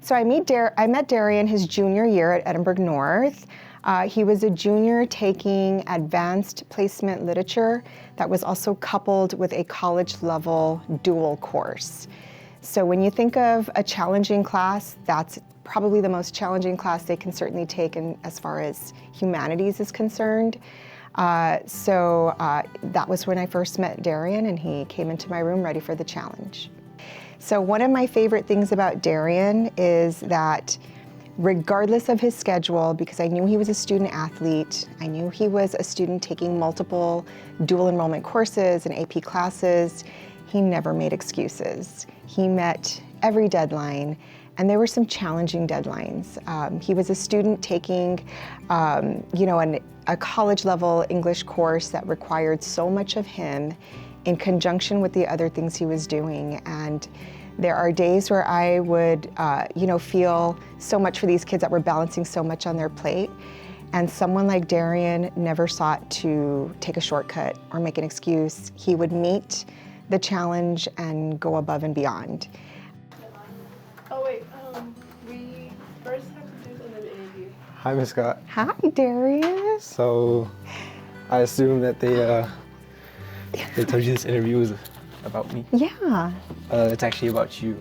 So I met Darian his junior year at Edinburgh North. He was a junior taking advanced placement literature that was also coupled with a college level dual course. So when you think of a challenging class, that's probably the most challenging class they can certainly take in, as far as humanities is concerned. So that was when I first met Darian, and he came into my room ready for the challenge. So one of my favorite things about Darian is that regardless of his schedule, because I knew he was a student athlete, I knew he was a student taking multiple dual enrollment courses and AP classes, he never made excuses. He met every deadline, and there were some challenging deadlines. He was a student taking, a college level English course that required so much of him in conjunction with the other things he was doing. And there are days where I would, feel so much for these kids that were balancing so much on their plate. And someone like Darian never sought to take a shortcut or make an excuse. He would meet the challenge and go above and beyond. Oh wait, we first have to do another interview. Hi, Ms. Scott. Hi, Darian. So, I assume that they told you this interview was about me. Yeah. It's actually about you.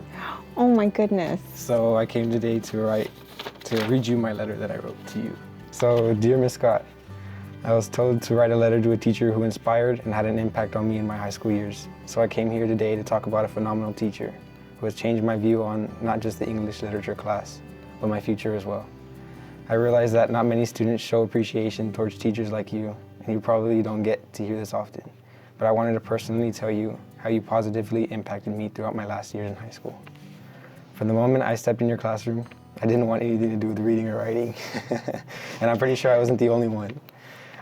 Oh my goodness. So I came today to read you my letter that I wrote to you. So, dear Ms. Scott, I was told to write a letter to a teacher who inspired and had an impact on me in my high school years. So I came here today to talk about a phenomenal teacher who has changed my view on not just the English literature class, but my future as well. I realize that not many students show appreciation towards teachers like you, and you probably don't get to hear this often. But I wanted to personally tell you how you positively impacted me throughout my last years in high school. From the moment I stepped in your classroom, I didn't want anything to do with reading or writing. And I'm pretty sure I wasn't the only one.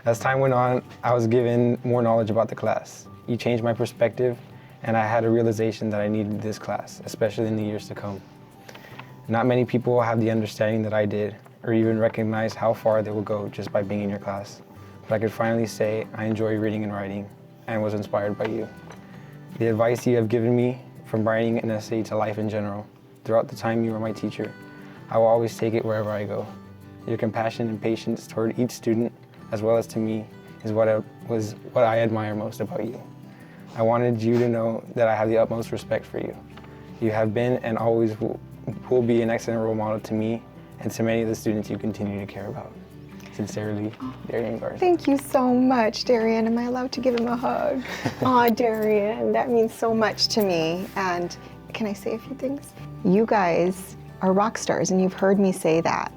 As time went on, I was given more knowledge about the class. You changed my perspective, and I had a realization that I needed this class, especially in the years to come. Not many people have the understanding that I did, or even recognize how far they will go just by being in your class. But I could finally say I enjoy reading and writing, and was inspired by you. The advice you have given me, from writing an essay to life in general, throughout the time you were my teacher, I will always take it wherever I go. Your compassion and patience toward each student, as well as to me, is what I admire most about you. I wanted you to know that I have the utmost respect for you. You have been and always will be an excellent role model to me and to many of the students you continue to care about. Sincerely, Darian Garza. Thank you so much, Darian. Am I allowed to give him a hug? Aw, Darian, that means so much to me. And can I say a few things? You guys are rock stars, and you've heard me say that.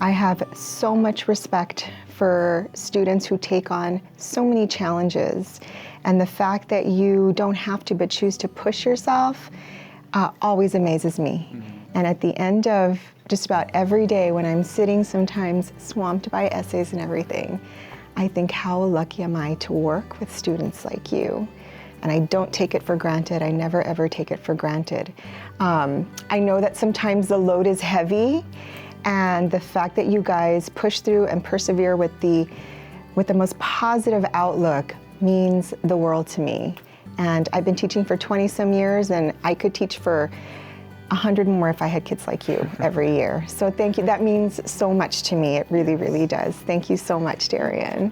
I have so much respect for students who take on so many challenges. And the fact that you don't have to but choose to push yourself always amazes me. Mm-hmm. And at the end of just about every day when I'm sitting sometimes swamped by essays and everything, I think how lucky am I to work with students like you. And I don't take it for granted. I never ever take it for granted. I know that sometimes the load is heavy, and the fact that you guys push through and persevere with the most positive outlook means the world to me. And I've been teaching for 20 some years, and I could teach for 100 more if I had kids like you every year. So thank you. That means so much to me. It really, really does. Thank you so much, Darian.